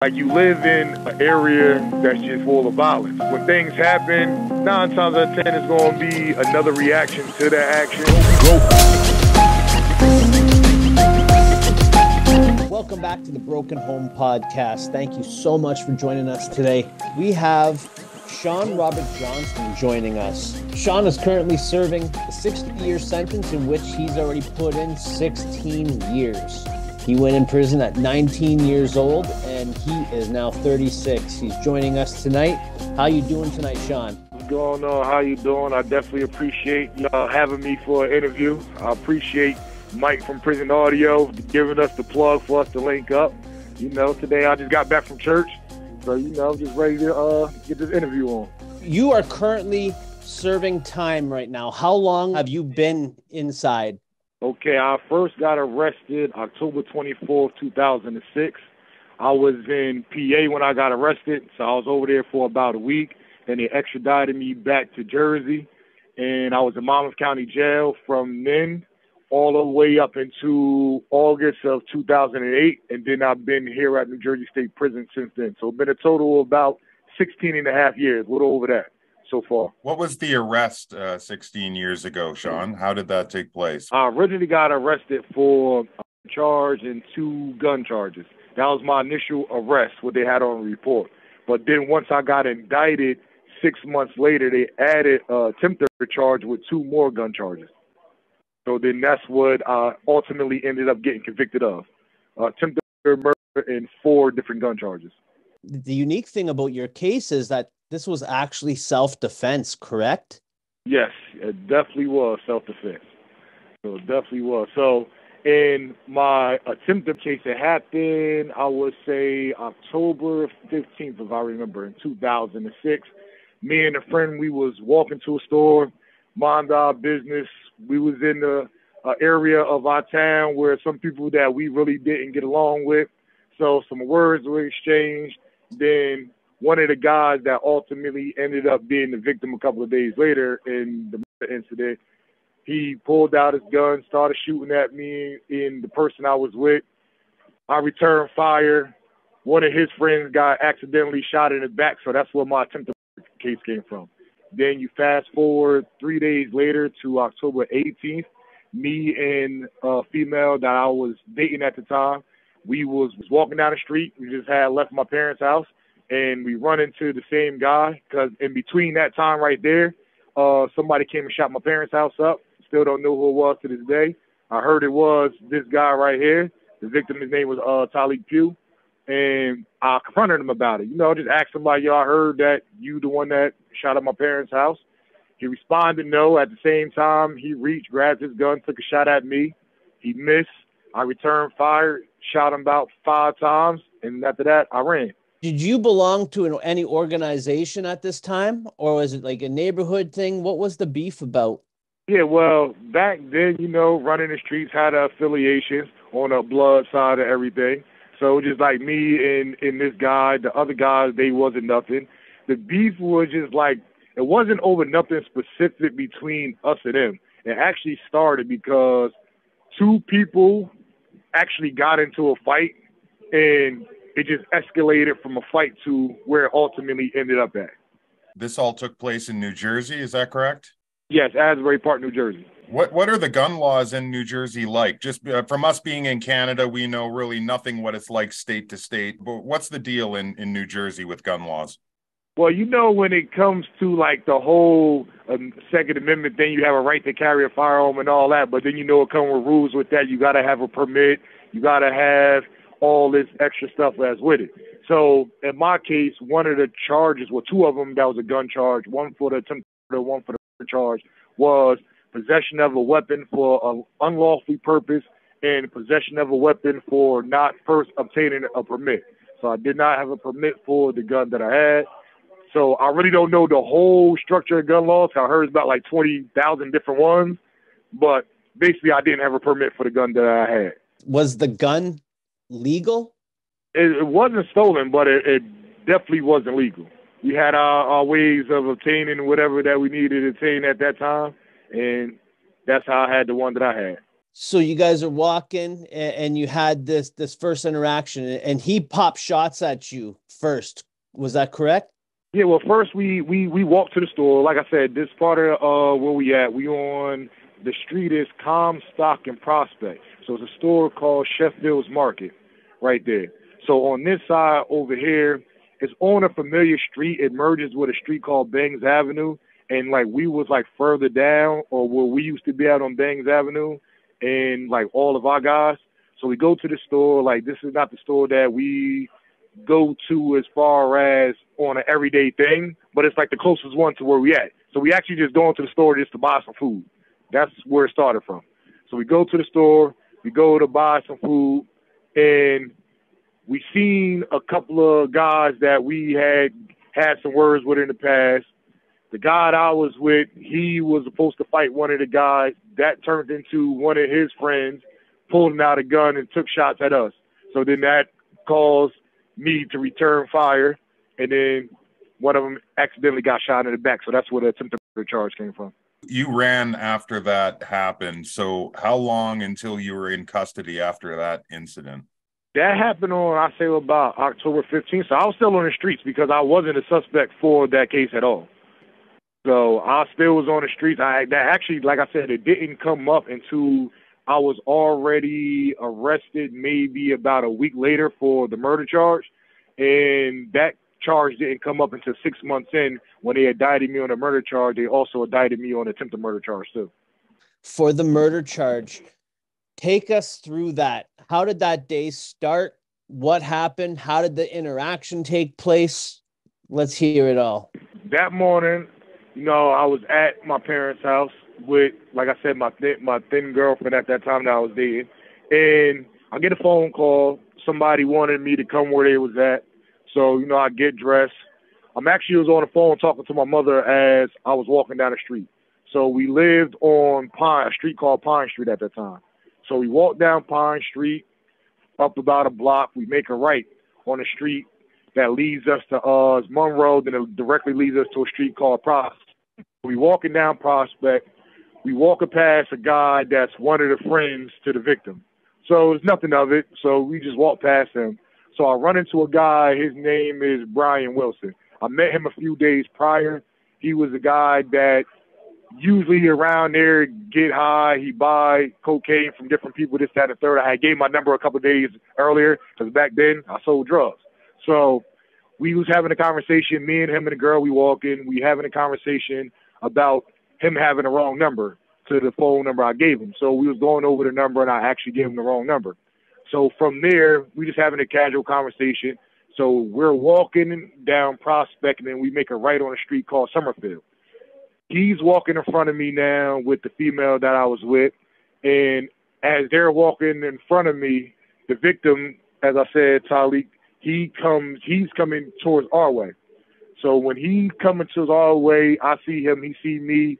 Like, you live in an area that's just full of violence. When things happen, 9 times out of 10 is going to be another reaction to that action. Welcome back to the Broken Home Podcast. Thank you so much for joining us today. We have Shawn Robert Johnson joining us. Shawn is currently serving a 60-year sentence in which he's already put in 16 years. He went in prison at 19 years old, and he is now 36. He's joining us tonight. How you doing tonight, Shawn? What's going on? How you doing? I definitely appreciate y'all having me for an interview. I appreciate Mike from Prison Audio giving us the plug for us to link up. You know, today I just got back from church, so, you know, just ready to get this interview on. You are currently serving time right now. How long have you been inside? Okay, I first got arrested October 24th, 2006. I was in PA when I got arrested, so I was over there for about a week. Then they extradited me back to Jersey, and I was in Monmouth County Jail from then all the way up into August of 2008, and then I've been here at New Jersey State Prison since then. So it's been a total of about 16 and a half years, a little over that so far. What was the arrest 16 years ago, Shawn? How did that take place? I originally got arrested for a charge and 2 gun charges. That was my initial arrest, what they had on the report. But then once I got indicted 6 months later, they added attempted charge with 2 more gun charges. So then that's what I ultimately ended up getting convicted of. Attempted murder and 4 different gun charges. The unique thing about your case is that this was actually self-defense, correct? Yes, it definitely was self-defense. So it definitely was. So in my attempted case, it happened, I would say, October 15th, if I remember, in 2006. Me and a friend, we was walking to a store, mind our business. We was in the area of our town where some people that we really didn't get along with. So some words were exchanged. Then one of the guys that ultimately ended up being the victim a couple of days later in the incident, he pulled out his gun, started shooting at me and the person I was with. I returned fire. One of his friends got accidentally shot in the back, so that's where my attempted case came from. Then you fast forward 3 days later to October 18th. Me and a female that I was dating at the time, we was walking down the street. We just had left my parents' house, and we run into the same guy because in between that time right there, somebody came and shot my parents' house up. Still don't know who it was to this day. I heard it was this guy right here. The victim, his name was Talik Pugh, and I confronted him about it. You know, just asked him like, yo, I heard that you the one that shot up my parents' house. He responded no. At the same time, he reached, grabbed his gun, took a shot at me. He missed. I returned fire, shot him about 5 times, and after that, I ran. Did you belong to any organization at this time, or was it like a neighborhood thing? What was the beef about? Yeah, well, back then, you know, running the streets had affiliations on the blood side of everything. So just like me and this guy, the other guys, they wasn't nothing. The beef was just like, it wasn't over nothing specific between us and them. It actually started because 2 people actually got into a fight, and it just escalated from a fight to where it ultimately ended up at. This all took place in New Jersey, is that correct? Yes, Asbury Park, New Jersey. What are the gun laws in New Jersey like? Just from us being in Canada, we know really nothing what it's like state to state. But what's the deal in New Jersey with gun laws? Well, you know, when it comes to like the whole Second Amendment thing, you have a right to carry a firearm and all that. But then, you know, it comes with rules with that. You got to have a permit. You got to have all this extra stuff that's with it. So in my case, one of the charges, well, 2 of them, that was a gun charge. One for the attempted murder, one for the charge, was possession of a weapon for an unlawful purpose and possession of a weapon for not first obtaining a permit. So I did not have a permit for the gun that I had. So I really don't know the whole structure of gun laws. I heard about like 20,000 different ones, but basically I didn't have a permit for the gun that I had. Was the gun legal? It wasn't stolen, but it definitely wasn't legal. We had our ways of obtaining whatever that we needed to obtain at that time, and that's how I had the one that I had. So you guys are walking and you had this first interaction and he popped shots at you first. Was that correct? Yeah, well, first we walked to the store. Like I said, this part of where we at, we on the street is Comstock and Prospect. So it's a store called Sheffield's Market right there. So on this side over here, it's on a familiar street. It merges with a street called Bangs Avenue. And like we was like further down or where we used to be out on Bangs Avenue and like all of our guys. So we go to the store. Like this is not the store that we go to as far as on an everyday thing, but it's like the closest one to where we at. So we actually just going to the store just to buy some food. That's where it started from. So we go to the store, we go to buy some food, and we seen a couple of guys that we had some words with in the past. The guy that I was with, he was supposed to fight one of the guys. That turned into one of his friends pulling out a gun and took shots at us. So then that caused me to return fire, and then one of them accidentally got shot in the back. So that's where the attempted murder charge came from. You ran after that happened. So how long until you were in custody after that incident? That happened on, I say, about October 15th. So I was still on the streets because I wasn't a suspect for that case at all. So I still was on the streets. That actually, like I said, it didn't come up until I was already arrested maybe about a week later for the murder charge. And that charge didn't come up until 6 months in. When they indicted me on the murder charge, they also indicted me on the attempted murder charge too. For the murder charge, take us through that. How did that day start? What happened? How did the interaction take place? Let's hear it all. That morning, I was at my parents' house with, like I said, my thin girlfriend at that time that I was dating. And I get a phone call. Somebody wanted me to come where they was at. So, I get dressed. I'm actually was on the phone talking to my mother as I was walking down the street. So we lived on a street called Pine Street at that time. So we walked down Pine Street, up about a block. We make a right on a street that leads us to Monroe, then it directly leads us to a street called Prospect. We walking down Prospect. We walking past a guy that's one of the friends to the victim. So it's nothing of it. So we just walk past him. So I run into a guy. His name is Brian Wilson. I met him a few days prior. He was a guy that usually around there get high. He buy cocaine from different people, this, that, and the third. I had gave my number a couple of days earlier because back then I sold drugs. So we was having a conversation, me and him and the girl, we walking. We having a conversation about him having the wrong number to the phone number I gave him. So we was going over the number, and I actually gave him the wrong number. So from there, we just having a casual conversation. So we're walking down Prospect, and then we make a right on a street called Summerfield. He's walking in front of me now with the female that I was with, and as they're walking in front of me, the victim, as I said, Talik, he's coming towards our way. So when he's coming towards our way, I see him, he see me.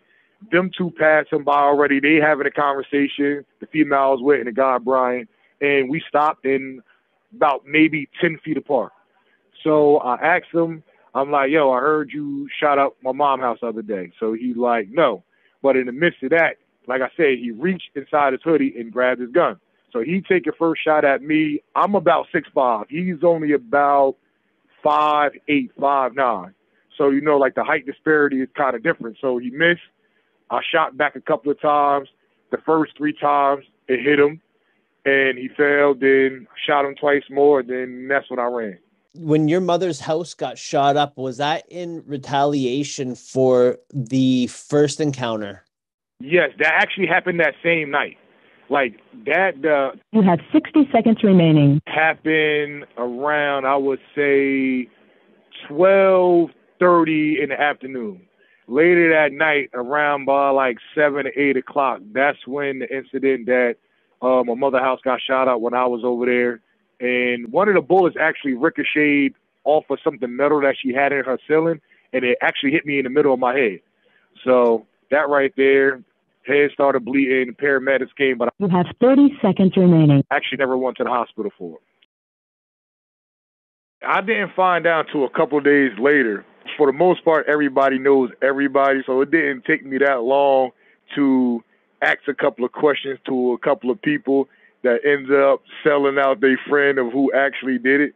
Them two pass him by already. They having a conversation, the female I was with and the guy, Brian, and we stopped in about maybe 10 feet apart. So I asked him, I'm like, yo, I heard you shot up my mom's house the other day. So he's like, no. But in the midst of that, like I said, he reached inside his hoodie and grabbed his gun. So he take a first shot at me. I'm about 6'5". He's only about 5'8", 5'9". So, like the height disparity is kind of different. So he missed. I shot back a couple of times. The first 3 times, it hit him, and he fell. Then shot him twice more, then that's when I ran. When your mother's house got shot up, was that in retaliation for the first encounter? Yes, that actually happened that same night. Like that. You have 60 seconds remaining. Happened around, I would say, 12:30 in the afternoon. Later that night, around by like 7 or 8 o'clock, that's when the incident that my mother's house got shot up when I was over there. And one of the bullets actually ricocheted off of something metal that she had in her ceiling, and it actually hit me in the middle of my head. So that right there, head started bleeding, paramedics came, but you have 30 seconds remaining. I actually never went to the hospital for it. I didn't find out until a couple of days later. For the most part, everybody knows everybody, so it didn't take me that long to asked a couple of questions to a couple of people that ended up selling out their friend of who actually did it.